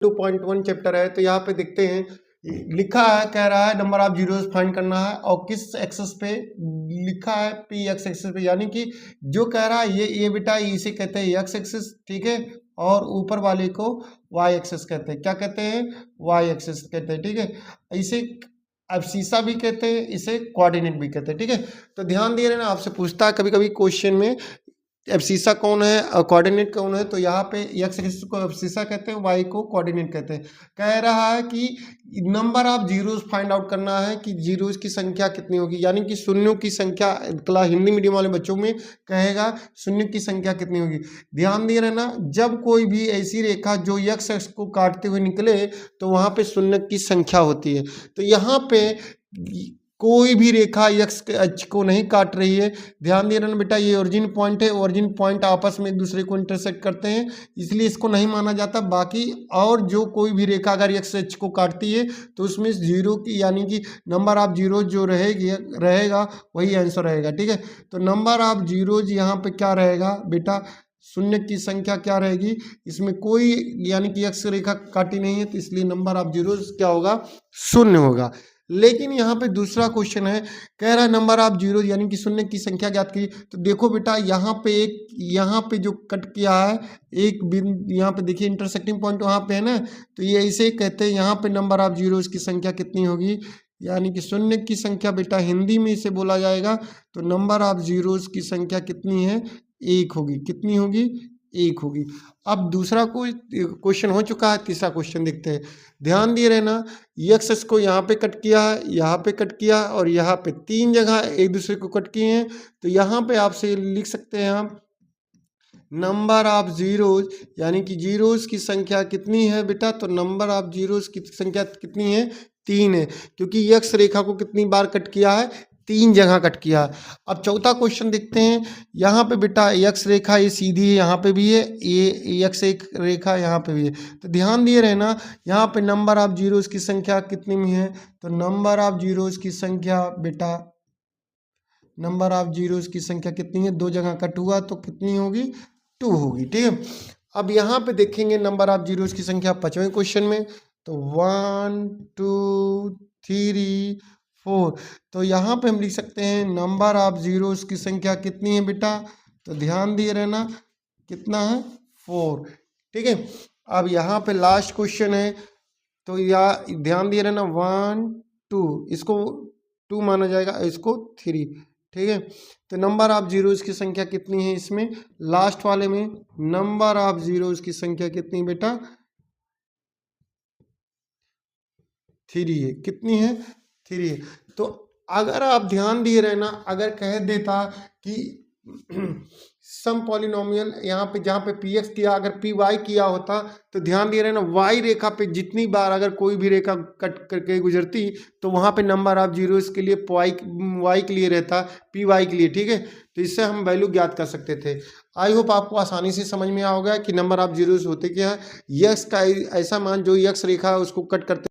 2.1 chapter है। तो यहाँ पे देखते हैं लिखा है, कह रहा है नंबर ऑफ जीरोस फाइंड करना है और किस एक्सेस पे लिखा है, पी एक्स एक्सेस पे, यानी कि जो कह रहा है ये बेटा इसे कहते हैं एक्स एक्सेस, ठीक है, और ऊपर वाले को वाई एक्सेस कहते हैं। क्या कहते हैं? वाई एक्सेस कहते हैं, ठीक है। इसे एब्सिसा भी कहते हैं, इसे कोऑर्डिनेट भी कहते हैं, ठीक है। तो ध्यान दिए रहना, आपसे पूछता है कभी कभी क्वेश्चन में एब्सिसा कौन है और कोऑर्डिनेट कौन है। तो यहाँ पे एक्स एक्सिस को एब्सिसा कहते हैं, वाई को कोऑर्डिनेट कहते हैं। कह रहा है कि number of zeros find out करना है कि जीरोस की संख्या कितनी होगी, यानी कि शून्यों की संख्या। क्लास हिंदी मीडियम वाले बच्चों में कहेगा शून्य की संख्या कितनी होगी। ध्यान दिए रहना, जब कोई भी ऐसी रेखा जो एक्स एक्स को काटते हुए निकले तो वहाँ पे शून्य की संख्या होती है। तो यहाँ पे कोई भी रेखा एक्स अक्ष को नहीं काट रही है। ध्यान दे रहे ना बेटा, ये ओरिजिन पॉइंट है, ओरिजिन पॉइंट आपस में एक दूसरे को इंटरसेक्ट करते हैं, इसलिए इसको नहीं माना जाता। बाकी और जो कोई भी रेखा अगर एक्स अक्ष को काटती है तो उसमें जीरो की, यानी कि नंबर ऑफ जीरो जो रहेगा वही आंसर रहेगा, ठीक है। तो नंबर ऑफ जीरोज यहाँ पे क्या रहेगा बेटा, शून्य की संख्या क्या रहेगी, इसमें कोई यानी कि एक्स रेखा काटी नहीं है, तो इसलिए नंबर ऑफ जीरोज क्या होगा, शून्य होगा। लेकिन यहाँ पे दूसरा क्वेश्चन है, कह रहा है नंबर ऑफ जीरो यानी कि शून्य की संख्या ज्ञात की। तो देखो बेटा, यहाँ पे जो कट किया है एक बिंदु, यहाँ पे देखिए इंटरसेक्टिंग पॉइंट वहाँ पे है ना, तो ये ऐसे कहते हैं यहाँ पे नंबर ऑफ जीरोस की संख्या कितनी होगी, यानी कि शून्य की संख्या बेटा हिंदी में इसे बोला जाएगा। तो नंबर ऑफ जीरोस की संख्या कितनी है, एक होगी। कितनी होगी, एक होगी। अब दूसरा कोई क्वेश्चन हो चुका है, तीसरा क्वेश्चन देखते हैं। ध्यान दिए रहना, एक्स को यहाँ पे कट किया है, यहाँ पे कट किया और यहाँ पे तीन जगह एक दूसरे को कट किए हैं। तो यहाँ पे आपसे लिख सकते हैं हम नंबर ऑफ जीरोज, यानी कि जीरोज की संख्या कितनी है बेटा, तो नंबर ऑफ जीरोज की संख्या कितनी है, तीन है, क्योंकि एक्स रेखा को कितनी बार कट किया है, तीन जगह कट किया। अब चौथा क्वेश्चन देखते हैं। यहाँ पे बेटा एक्स रेखा ये सीधी है, यहाँ पे भी है, ये एक्स एक रेखा यहाँ पे भी है। तो ध्यान दिए रहना, यहाँ पे नंबर ऑफ जीरोस की संख्या कितनी में है, तो नंबर ऑफ जीरोस की संख्या बेटा, नंबर ऑफ जीरोस की संख्या कितनी है, दो जगह कट हुआ तो कितनी होगी, टू होगी, ठीक है। अब यहाँ पे देखेंगे नंबर ऑफ जीरोस की संख्या पांचवें क्वेश्चन में, तो 1 2 3 4। तो यहाँ पे हम लिख सकते हैं नंबर ऑफ जीरोस की संख्या कितनी है बेटा, तो ध्यान दिए रहना कितना है, 4, ठीक है। अब यहाँ पे लास्ट क्वेश्चन है, तो या ध्यान दिए रहना 1 2, इसको 2 माना जाएगा, इसको 3, ठीक है। तो नंबर ऑफ जीरोस की संख्या कितनी है, इसमें लास्ट वाले में नंबर ऑफ जीरोस की संख्या कितनी बेटा, 3 है। कितनी है, 3 है। तो अगर आप ध्यान दिए रहना, अगर कह देता कि सम पॉलिनोमियल यहाँ पे जहाँ पे पी एक्स किया, अगर पी वाई किया होता, तो ध्यान दिए रहना वाई रेखा पे जितनी बार अगर कोई भी रेखा कट करके गुजरती तो वहाँ पे नंबर ऑफ जीरोस के लिए वाई के लिए रहता, पी वाई के लिए, ठीक है। तो इससे हम वैल्यू ज्ञात कर सकते थे। आई होप आपको आसानी से समझ में आ गया कि नंबर ऑफ जीरोस होते क्या है। यक्स का ऐसा मान जो यक्स रेखा है उसको कट करते